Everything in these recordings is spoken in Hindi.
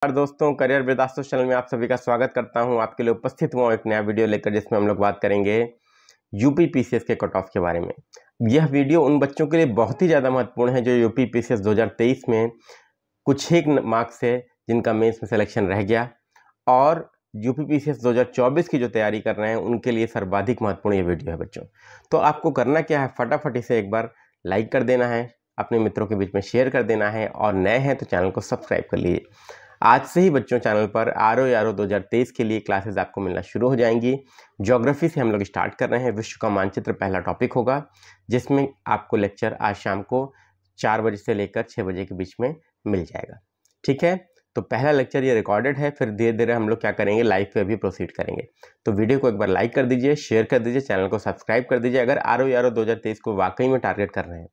नमस्कार दोस्तों, करियर वृद्धाश्रम चैनल में आप सभी का स्वागत करता हूं। आपके लिए उपस्थित हुआ एक नया वीडियो लेकर, जिसमें हम लोग बात करेंगे यूपी पीसीएस के कट ऑफ के बारे में। यह वीडियो उन बच्चों के लिए बहुत ही ज़्यादा महत्वपूर्ण है जो यूपी पीसीएस 2023 में कुछ एक मार्क्स है जिनका मेंस में सिलेक्शन रह गया, और यूपी पीसीएस 2024 की जो तैयारी कर रहे हैं उनके लिए सर्वाधिक महत्वपूर्ण ये वीडियो है बच्चों। तो आपको करना क्या है, फटाफट इसे एक बार लाइक कर देना है, अपने मित्रों के बीच में शेयर कर देना है, और नए हैं तो चैनल को सब्सक्राइब कर लीजिए। आज से ही बच्चों चैनल पर आरओ 2023 के लिए क्लासेस आपको मिलना शुरू हो जाएंगी। ज्योग्राफी से हम लोग स्टार्ट कर रहे हैं। विश्व का मानचित्र पहला टॉपिक होगा, जिसमें आपको लेक्चर आज शाम को 4 बजे से लेकर 6 बजे के बीच में मिल जाएगा। ठीक है, तो पहला लेक्चर ये रिकॉर्डेड है, फिर धीरे धीरे हम लोग क्या करेंगे, लाइव पे भी प्रोसीड करेंगे। तो वीडियो को एक बार लाइक कर दीजिए, शेयर कर दीजिए, चैनल को सब्सक्राइब कर दीजिए। अगर आरओ 2023 को वाकई में टारगेट कर रहे हैं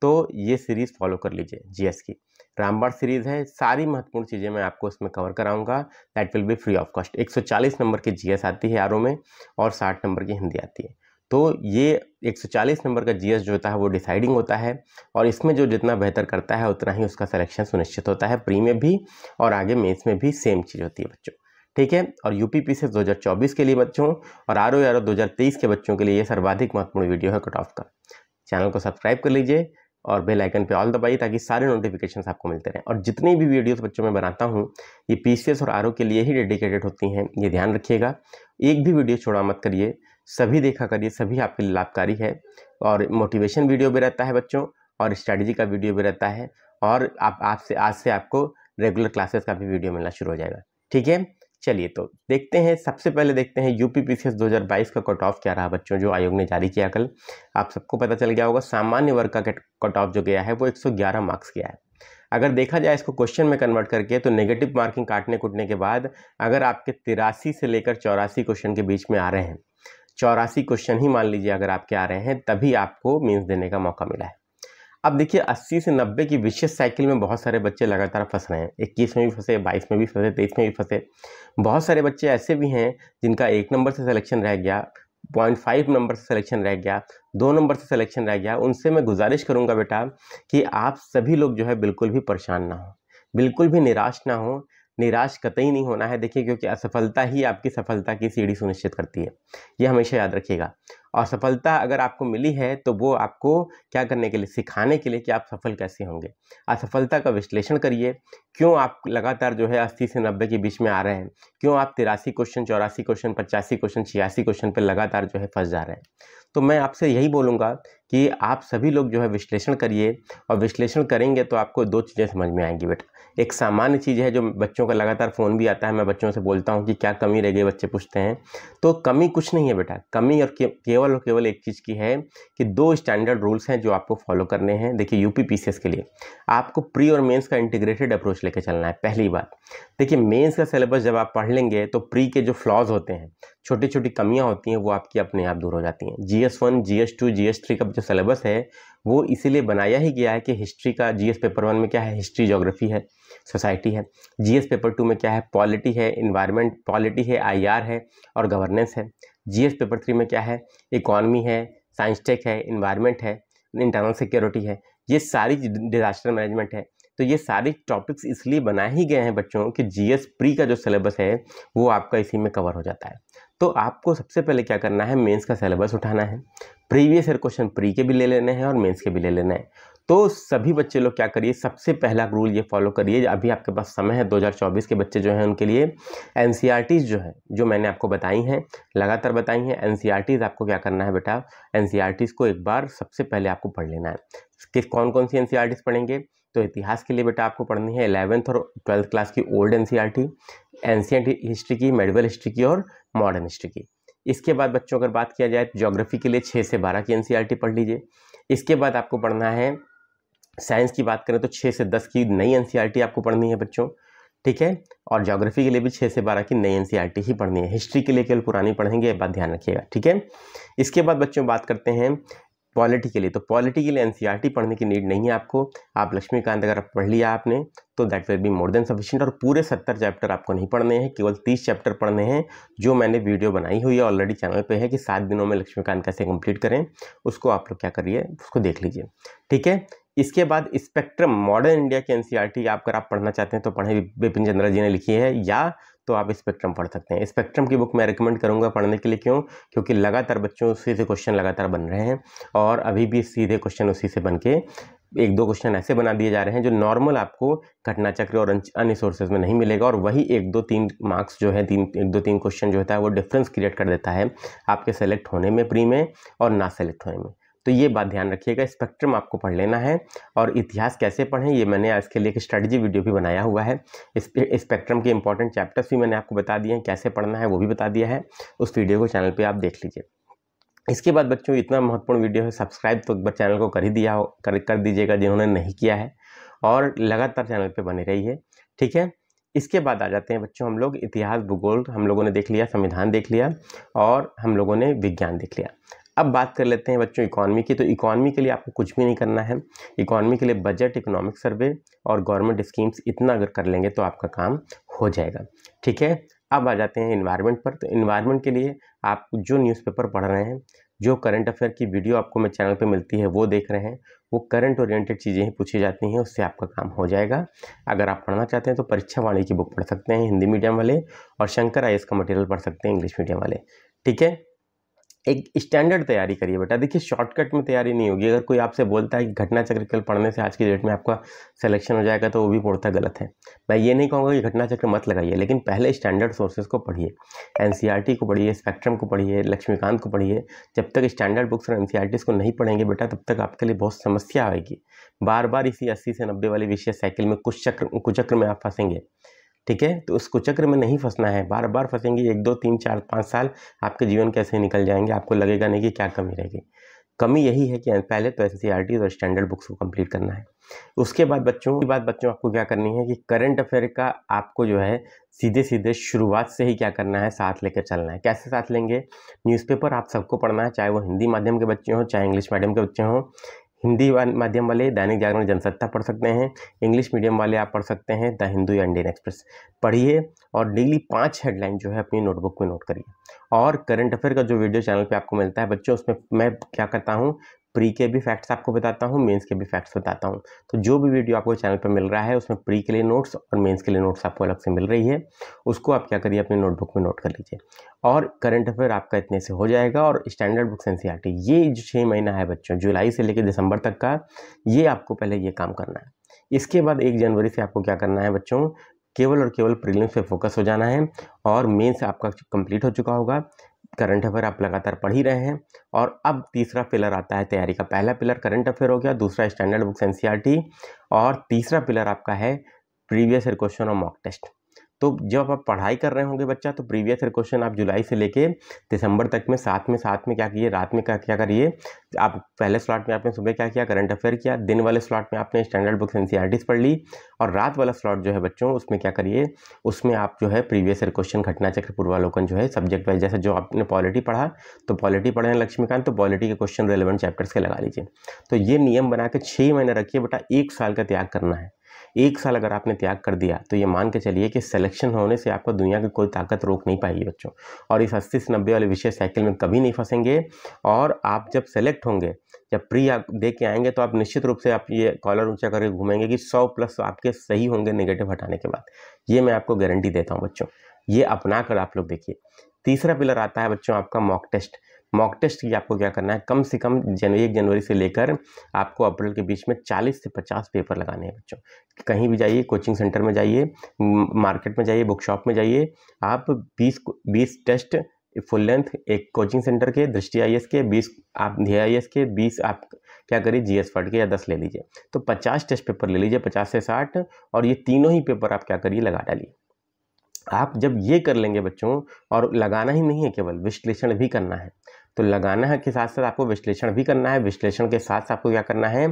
तो ये सीरीज फॉलो कर लीजिए। जीएस की रामबाण सीरीज है, सारी महत्वपूर्ण चीज़ें मैं आपको इसमें कवर कराऊंगा। That will be free of cost. 140 number की जीएस आती है आरओ में, और 60 नंबर की हिंदी आती है। तो ये 140 नंबर का जीएस जो होता है वो डिसाइडिंग होता है, और इसमें जो जितना बेहतर करता है उतना ही उसका सिलेक्शन सुनिश्चित होता है, प्री में भी और आगे मेंस में भी सेम चीज़ होती है बच्चों। ठीक है, और यूपी पीसीएस 2024 के लिए बच्चों और आरओ 2023 के बच्चों के लिए ये सर्वाधिक महत्वपूर्ण वीडियो है कट ऑफ का। चैनल को सब्सक्राइब कर लीजिए और बेल आइकन पे ऑल दबाइए, ताकि सारे नोटिफिकेशंस आपको मिलते रहें। और जितनी भी वीडियोस बच्चों में बनाता हूँ ये पीसीएस और आरओ के लिए ही डेडिकेटेड होती हैं, ये ध्यान रखिएगा। एक भी वीडियो छोड़ा मत करिए, सभी देखा करिए, सभी आपके लिए लाभकारी है। और मोटिवेशन वीडियो भी रहता है बच्चों, और स्ट्रैटेजी का वीडियो भी रहता है, और आज से आपको रेगुलर क्लासेस का भी वीडियो मिलना शुरू हो जाएगा। ठीक है, चलिए तो देखते हैं। सबसे पहले देखते हैं यूपी पीसीएस 2022 का कट ऑफ क्या रहा बच्चों, जो आयोग ने जारी किया कल। आप सबको पता चल गया होगा, सामान्य वर्ग का कट ऑफ जो गया है वो 111 मार्क्स गया है। अगर देखा जाए इसको क्वेश्चन में कन्वर्ट करके, तो नेगेटिव मार्किंग काटने कूटने के बाद अगर आपके 83 से लेकर 84 क्वेश्चन के बीच में आ रहे हैं, 84 क्वेश्चन ही मान लीजिए अगर आपके आ रहे हैं, तभी आपको मेंस देने का मौका मिला है। अब देखिए 80 से 90 की विशेष साइकिल में बहुत सारे बच्चे लगातार फंस रहे हैं। 21 में भी फंसे, 22 में भी फंसे, 23 में भी फंसे। बहुत सारे बच्चे ऐसे भी हैं जिनका 1 नंबर से सिलेक्शन रह गया, 0.5 नंबर से सिलेक्शन रह गया, 2 नंबर से सिलेक्शन रह गया। उनसे मैं गुजारिश करूंगा बेटा कि आप सभी लोग जो है बिल्कुल भी परेशान ना हो, बिल्कुल भी निराश ना हो। निराश कतई नहीं होना है, देखिए, क्योंकि असफलता ही आपकी सफलता की सीढ़ी सुनिश्चित करती है, ये हमेशा याद रखिएगा। और सफलता अगर आपको मिली है तो वो आपको क्या करने के लिए, सिखाने के लिए कि आप सफल कैसे होंगे। असफलता का विश्लेषण करिए, क्यों आप लगातार जो है 80 से 90 के बीच में आ रहे हैं, क्यों आप 83 क्वेश्चन, 84 क्वेश्चन, 85 क्वेश्चन, 86 क्वेश्चन पर लगातार जो है फंस जा रहे हैं। तो मैं आपसे यही बोलूँगा कि आप सभी लोग जो है विश्लेषण करिए, और विश्लेषण करेंगे तो आपको 2 चीज़ें समझ में आएंगी बेटा। एक सामान्य चीज़ है, जो बच्चों का लगातार फ़ोन भी आता है, मैं बच्चों से बोलता हूँ कि क्या कमी रह गई, बच्चे पूछते हैं। तो कमी कुछ नहीं है बेटा, कमी और केवल एक चीज़ की है कि 2 स्टैंडर्ड रूल्स हैं जो आपको फॉलो करने हैं। देखिए यूपी पीसीएस के लिए आपको प्री और मेंस का इंटीग्रेटेड अप्रोच लेके चलना है। पहली बात देखिए, मेंस का सिलेबस जब आप पढ़ लेंगे तो प्री के जो फ्लॉज होते हैं, छोटी छोटी कमियां होती हैं, वो आपकी अपने आप दूर हो जाती हैं। GS1, GS2, GS3 का जो सिलेबस है वो इसीलिए बनाया ही गया है कि हिस्ट्री का GS पेपर 1 में क्या है, हिस्ट्री, ज्योग्राफी है, सोसाइटी है। GS पेपर 2 में क्या है, पॉलिटी है, इन्वायरमेंट, पॉलिटी है, IR है और गवर्नेंस है। GS पेपर 3 में क्या है, इकॉनमी है, साइंस टेक है, इन्वायरमेंट है, इंटरनल सिक्योरिटी है, ये सारी डिजास्टर मैनेजमेंट है। तो ये सारी टॉपिक्स इसलिए बनाए ही गए हैं बच्चों कि GS प्री का जो सिलेबस है वो आपका इसी में कवर हो जाता है। तो आपको सबसे पहले क्या करना है, मेंस का सिलेबस उठाना है, प्रीवियस ईयर क्वेश्चन प्री के भी ले लेने हैं और मेंस के भी ले लेना है। तो सभी बच्चे लोग क्या करिए, सबसे पहला रूल ये फॉलो करिए, अभी आपके पास समय है, 2024 के बच्चे जो हैं उनके लिए एनसीईआरटीज जो है, जो मैंने आपको बताई हैं, लगातार बताई हैं, एनसीईआरटीज आपको क्या करना है बेटा, एनसीईआरटीज को एक बार सबसे पहले आपको पढ़ लेना है। किस कौन कौन सी एनसीईआरटीज पढ़ेंगे, तो इतिहास के लिए बेटा आपको पढ़नी है 11th और 12th क्लास की ओल्ड एनसीईआरटी, एंशिएंट हिस्ट्री की, मेडिवल हिस्ट्री की और मॉडर्न हिस्ट्री की। इसके बाद बच्चों अगर बात किया जाए, ज्योग्राफी के लिए 6 से 12 की एनसीईआरटी पढ़ लीजिए। इसके बाद आपको पढ़ना है, साइंस की बात करें तो 6 से 10 की नई एनसीईआरटी आपको पढ़नी है बच्चों। ठीक है, और ज्योग्राफी के लिए भी 6 से 12 की नई एनसीईआरटी ही पढ़नी है। हिस्ट्री के लिए केवल पुरानी पढ़ेंगे, ये बात ध्यान रखिएगा। ठीक है, इसके बाद बच्चों बात करते हैं पॉलिटी के लिए। तो पॉलिटी के लिए एनसीईआरटी पढ़ने की नीड नहीं है आपको, आप लक्ष्मीकांत अगर पढ़ लिया आपने तो that will be more than sufficient. और पूरे 70 चैप्टर आपको नहीं पढ़ने हैं, केवल 30 चैप्टर पढ़ने हैं, जो मैंने वीडियो बनाई हुई है ऑलरेडी चैनल पे है कि 7 दिनों में लक्ष्मीकांत कैसे कंप्लीट करें, उसको आप लोग क्या करिए, उसको देख लीजिए। ठीक है, इसके बाद स्पेक्ट्रम मॉडर्न इंडिया के एनसीईआरटी आप अगर आप पढ़ना चाहते हैं तो पढ़ें, बिपिन चंद्रा जी ने लिखी है, या तो आप स्पेक्ट्रम पढ़ सकते हैं। स्पेक्ट्रम की बुक मैं रिकमेंड करूंगा पढ़ने के लिए। क्यों? क्योंकि लगातार बच्चों उसी से क्वेश्चन लगातार बन रहे हैं और अभी भी सीधे क्वेश्चन उसी से बन के एक दो क्वेश्चन ऐसे बना दिए जा रहे हैं जो नॉर्मल आपको घटना चक्र और अन्य सोर्सेज में नहीं मिलेगा, और वही 1-2-3 मार्क्स जो है 1-2-3 क्वेश्चन जो होता है वो डिफरेंस क्रिएट कर देता है आपके सेलेक्ट होने में प्री में और ना सेलेक्ट होने में। तो ये बात ध्यान रखिएगा, स्पेक्ट्रम आपको पढ़ लेना है। और इतिहास कैसे पढ़ें ये मैंने इसके लिए एक स्ट्रेटजी वीडियो भी बनाया हुआ है। स्पेक्ट्रम के इंपॉर्टेंट चैप्टर्स भी मैंने आपको बता दिए हैं, कैसे पढ़ना है वो भी बता दिया है, उस वीडियो को चैनल पे आप देख लीजिए। इसके बाद बच्चों इतना महत्वपूर्ण वीडियो है, सब्सक्राइब तो एक बार चैनल को कर ही दिया हो, कर दीजिएगा जिन्होंने नहीं किया है, और लगातार चैनल पे बने रहिए, ठीक है। इसके बाद आ जाते हैं बच्चों हम लोग इतिहास भूगोल हम लोगों ने देख लिया, संविधान देख लिया और हम लोगों ने विज्ञान देख लिया। अब बात कर लेते हैं बच्चों इकोनॉमी की। तो इकोनॉमी के लिए आपको कुछ भी नहीं करना है। इकोनॉमी के लिए बजट, इकोनॉमिक सर्वे और गवर्नमेंट स्कीम्स, इतना अगर कर लेंगे तो आपका काम हो जाएगा, ठीक है। अब आ जाते हैं इन्वायरमेंट पर। तो इन्वायरमेंट के लिए आप जो न्यूज़पेपर पढ़ रहे हैं, जो करंट अफेयर की वीडियो आपको मैं चैनल पे मिलती है वो देख रहे हैं, वो करंट ओरिएंटेड चीज़ें ही पूछी जाती हैं, उससे आपका काम हो जाएगा। अगर आप पढ़ना चाहते हैं तो परीक्षा वाणी की बुक पढ़ सकते हैं हिंदी मीडियम वाले, और शंकर आईएएस का मटेरियल पढ़ सकते हैं इंग्लिश मीडियम वाले, ठीक है। एक स्टैंडर्ड तैयारी करिए बेटा। देखिए शॉर्टकट में तैयारी नहीं होगी। अगर कोई आपसे बोलता है कि घटना चक्र केवल पढ़ने से आज की डेट में आपका सिलेक्शन हो जाएगा, तो वो भी पूर्णतः गलत है। मैं ये नहीं कहूँगा कि घटना चक्र मत लगाइए, लेकिन पहले स्टैंडर्ड सोर्सेज को पढ़िए, एनसीईआरटी को पढ़िए, स्पेक्ट्रम को पढ़िए, लक्ष्मीकांत को पढ़िए। जब तक स्टैंडर्ड बुक्स और एनसीईआरटीज को नहीं पढ़ेंगे बेटा, तब तक आपके लिए बहुत समस्या आएगी। बार बार इसी 80 से 90 वाली विषय साइकिल में कुचक्र में आप फंसेंगे, ठीक है। तो उस कुचक्र में नहीं फंसना है। बार बार फंसेंगे 1, 2, 3, 4, 5 साल आपके जीवन कैसे निकल जाएंगे, आपको लगेगा नहीं कि क्या कमी रहेगी। कमी यही है कि पहले तो एनसीईआरटी और स्टैंडर्ड बुक्स को कंप्लीट करना है। उसके बाद बच्चों आपको क्या करनी है कि करंट अफेयर का आपको जो है सीधे सीधे शुरुआत से ही क्या करना है, साथ लेकर चलना है। कैसे साथ लेंगे? न्यूज़पेपर आप सबको पढ़ना है, चाहे वो हिंदी माध्यम के बच्चे हों चाहे इंग्लिश मीडियम के बच्चे हों। हिंदी माध्यम वाले दैनिक जागरण, जनसत्ता पढ़ सकते हैं। इंग्लिश मीडियम वाले आप पढ़ सकते हैं द हिंदू या इंडियन एक्सप्रेस। पढ़िए और डेली 5 हेडलाइन जो है अपनी नोटबुक में नोट करिए। और करंट अफेयर का जो वीडियो चैनल पे आपको मिलता है बच्चों, उसमें मैं क्या करता हूँ, प्री के भी फैक्ट्स आपको बताता हूँ, मेंस के भी फैक्ट्स बताता हूँ। तो जो भी वीडियो आपको चैनल पर मिल रहा है उसमें प्री के लिए नोट्स और मेंस के लिए नोट्स आपको अलग से मिल रही है, उसको आप क्या करिए अपनी नोटबुक में नोट कर लीजिए। और करंट अफेयर आपका इतने से हो जाएगा। और स्टैंडर्ड बुक्स एनसीईआरटी, ये जो 6 महीना है बच्चों, जुलाई से लेकर दिसंबर तक का, ये आपको पहले ये काम करना है। इसके बाद 1 जनवरी से आपको क्या करना है बच्चों, केवल और केवल प्रीलिम्स पे फोकस हो जाना है। और मेंस आपका कंप्लीट हो चुका होगा, करंट अफेयर आप लगातार पढ़ ही रहे हैं। और अब तीसरा पिलर आता है तैयारी का। पहला पिलर करंट अफेयर हो गया, दूसरा स्टैंडर्ड बुक्स एनसीईआरटी, और तीसरा पिलर आपका है प्रीवियस ईयर क्वेश्चन और मॉक टेस्ट। तो जब आप पढ़ाई कर रहे होंगे बच्चा, तो प्रीवियस ईयर क्वेश्चन आप जुलाई से लेके दिसंबर तक में साथ में क्या कीजिए, रात में क्या करिए, आप पहले स्लॉट में आपने सुबह क्या किया, करंट अफेयर किया, दिन वाले स्लॉट में आपने स्टैंडर्ड बुक्स एनसीईआरटीज पढ़ ली, और रात वाला स्लॉट जो है बच्चों उसमें क्या करिए, उसमें आप जो है प्रीवियस ईयर क्वेश्चन, घटना चक्र, पूर्वालोकन जो है सब्जेक्ट वाइज, जैसे जो आपने पॉलिटी पढ़ा तो पॉलिटी पढ़े हैं लक्ष्मीकांत, तो पॉलिटी के क्वेश्चन रेलेवेंट चैप्टर्स के लगा लीजिए। तो ये नियम बना के 6 महीने रखिए बेटा, 1 साल का त्याग करना है। 1 साल अगर आपने त्याग कर दिया तो ये मान के चलिए कि सिलेक्शन होने से आपको दुनिया की कोई ताकत रोक नहीं पाएगी बच्चों। और इस 80 से 90 वाले विषय साइकिल में कभी नहीं फंसेंगे। और आप जब सेलेक्ट होंगे, जब प्री आप दे के आएंगे, तो आप निश्चित रूप से आप ये कॉलर ऊंचा करके घूमेंगे कि 100+ आपके सही होंगे नेगेटिव हटाने के बाद। ये मैं आपको गारंटी देता हूँ बच्चों, ये अपना कर आप लोग देखिए। तीसरा पिलर आता है बच्चों आपका मॉक टेस्ट। मॉक टेस्ट की आपको क्या करना है, कम से कम 1 जनवरी से लेकर आपको अप्रैल के बीच में 40 से 50 पेपर लगाने हैं बच्चों। कहीं भी जाइए, कोचिंग सेंटर में जाइए, मार्केट में जाइए, बुक शॉप में जाइए, आप 20 टेस्ट फुल लेंथ, एक कोचिंग सेंटर के, दृष्टि आईएएस के 20, आप धी आईएएस के 20, आप क्या करिए जीएस फट के या 10 ले लीजिए। तो 50 टेस्ट पेपर ले लीजिए, 50 से 60, और ये तीनों ही पेपर आप क्या करिए, लगा डालिए। आप जब ये कर लेंगे बच्चों, और लगाना ही नहीं है, केवल विश्लेषण भी करना है। तो लगाना है के साथ साथ आपको विश्लेषण भी करना है। विश्लेषण के साथ आपको क्या करना है,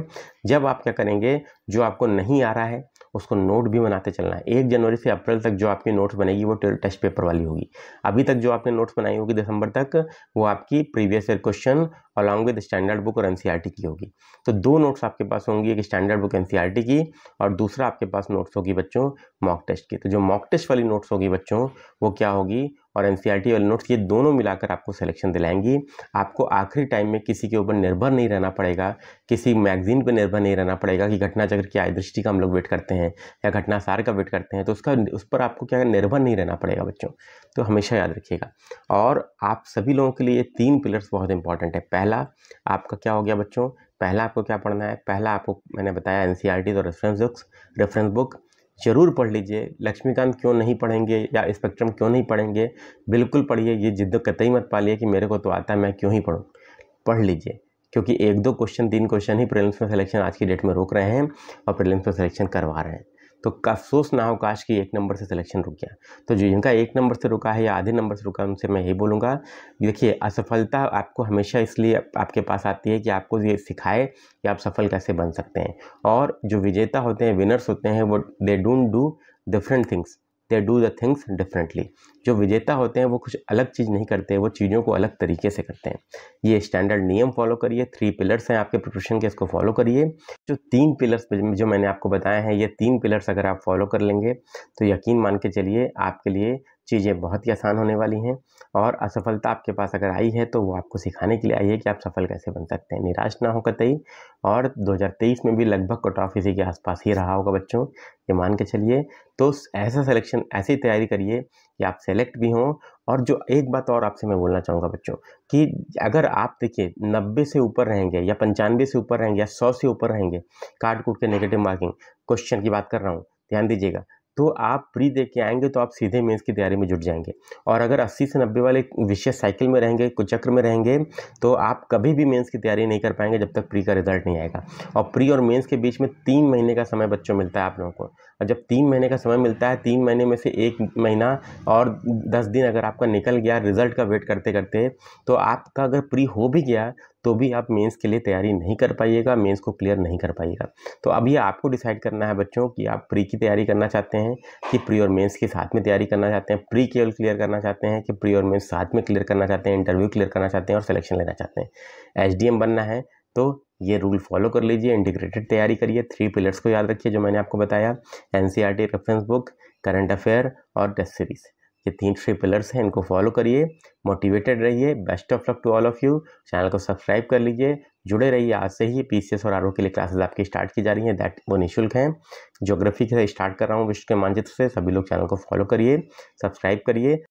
जब आप क्या करेंगे, जो आपको नहीं आ रहा है उसको नोट भी बनाते चलना है। 1 जनवरी से अप्रैल तक जो आपकी नोट्स बनेगी वो टेस्ट पेपर वाली होगी। अभी तक जो आपने नोट्स बनाई होगी दिसंबर तक, वो आपकी previous year question along with standard book और एनसीईआरटी की होगी। तो 2 नोट्स आपके पास होंगी, एक स्टैंडर्ड बुक एनसीईआरटी की, और दूसरा आपके पास नोट्स होगी बच्चों मॉक टेस्ट की। तो जो मॉक टेस्ट वाली नोट्स होगी बच्चों, वो क्या होगी, और एनसीईआरटी वाले नोट्स, ये दोनों मिलाकर आपको सिलेक्शन दिलाएंगी। आपको आखिरी टाइम में किसी के ऊपर निर्भर नहीं रहना पड़ेगा, किसी मैगजीन पर निर्भर नहीं रहना पड़ेगा कि घटना चक्र की दृष्टि का हम लोग वेट करते हैं या घटना सार का वेट करते हैं, तो उस पर आपको क्या निर्भर नहीं रहना पड़ेगा बच्चों। तो हमेशा याद रखिएगा। और आप सभी लोगों के लिए 3 पिलर्स बहुत इंपॉर्टेंट है। पहला आपका क्या हो गया बच्चों, पहला आपको क्या पढ़ना है, पहला आपको मैंने बताया एनसीईआरटी तो रेफरेंस बुक जरूर पढ़ लीजिए। लक्ष्मीकांत क्यों नहीं पढ़ेंगे या स्पेक्ट्रम क्यों नहीं पढ़ेंगे, बिल्कुल पढ़िए। ये जिद कतई मत पालिए कि मेरे को तो आता है मैं क्यों ही पढ़ूँ, पढ़ लीजिए, क्योंकि 1-2 क्वेश्चन 3 क्वेश्चन ही प्रीलिम्स में सिलेक्शन आज की डेट में रोक रहे हैं और प्रीलिम्स में सिलेक्शन करवा रहे हैं। तो अफसोस ना हो काश कि 1 नंबर से सिलेक्शन रुक गया। तो जो जिनका 1 नंबर से रुका है या आधे नंबर से रुका है, उनसे मैं यही बोलूँगा, देखिए असफलता आपको हमेशा इसलिए आपके पास आती है कि आपको ये सिखाए कि आप सफल कैसे बन सकते हैं। और जो विजेता होते हैं, विनर्स होते हैं, वो they don't do different things, they do the things differently. जो विजेता होते हैं वो कुछ अलग चीज़ नहीं करते, वो चीज़ों को अलग तरीके से करते हैं। ये स्टैंडर्ड नियम फॉलो करिए। 3 पिलर्स हैं आपके प्रिपरेशन के, इसको फॉलो करिए। जो 3 पिलर्स जो मैंने आपको बताए हैं, ये 3 पिलर्स अगर आप फॉलो कर लेंगे तो यकीन मान के चलिए आपके लिए चीज़ें बहुत ही आसान होने वाली हैं। और असफलता आपके पास अगर आई है तो वो आपको सिखाने के लिए आई है कि आप सफल कैसे बन सकते हैं। निराश ना हो कतई। और 2023 में भी लगभग कट ऑफ इसी के आसपास ही रहा होगा बच्चों, ये मान के चलिए। तो ऐसा सिलेक्शन, ऐसी तैयारी करिए कि आप सेलेक्ट भी हों। और जो एक बात और आपसे मैं बोलना चाहूँगा बच्चों, कि अगर आप देखिए 90 से ऊपर रहेंगे या 95 से ऊपर रहेंगे या 100 से ऊपर रहेंगे, काट कूट के नेगेटिव मार्किंग क्वेश्चन की बात कर रहा हूँ, ध्यान दीजिएगा, तो आप प्री दे के आएंगे तो आप सीधे मेंस की तैयारी में जुट जाएंगे। और अगर 80 से 90 वाले विशेष साइकिल में रहेंगे, कुछ चक्र में रहेंगे, तो आप कभी भी मेंस की तैयारी नहीं कर पाएंगे जब तक प्री का रिजल्ट नहीं आएगा। और प्री और मेंस के बीच में 3 महीने का समय बच्चों मिलता है आप लोगों को। और जब 3 महीने का समय मिलता है, 3 महीने में से 1 महीना और 10 दिन अगर आपका निकल गया रिजल्ट का वेट करते करते, तो आपका अगर प्री हो भी गया तो भी आप मेंस के लिए तैयारी नहीं कर पाइएगा, मेंस को क्लियर नहीं कर पाइएगा। तो अब ये आपको डिसाइड करना है बच्चों कि आप प्री की तैयारी करना चाहते हैं कि प्री और मेंस के साथ में तैयारी करना चाहते हैं, प्री केवल क्लियर करना चाहते हैं कि प्री और मेंस साथ में क्लियर करना चाहते हैं, इंटरव्यू क्लियर करना चाहते हैं और सिलेक्शन लेना चाहते हैं। एसडीएम बनना है तो ये रूल फॉलो कर लीजिए, इंटीग्रेटेड तैयारी करिए। 3 पिलर्स को याद रखिए जो मैंने आपको बताया, NCERT reference book, current affair और टेस्ट सीरीज। ये 3 पिलर्स हैं, इनको फॉलो करिए, मोटिवेटेड रहिए। Best of luck to all of you. Channel को सब्सक्राइब कर लीजिए, जुड़े रहिए। आज से ही पीसीएस और आरओ के लिए क्लासेस आपकी स्टार्ट की जा रही हैं, वो निःशुल्क हैं। ज्योग्राफी से स्टार्ट कर रहा हूँ विश्व के मानचित्र से। सभी लोग चैनल को फॉलो करिए, सब्सक्राइब करिए।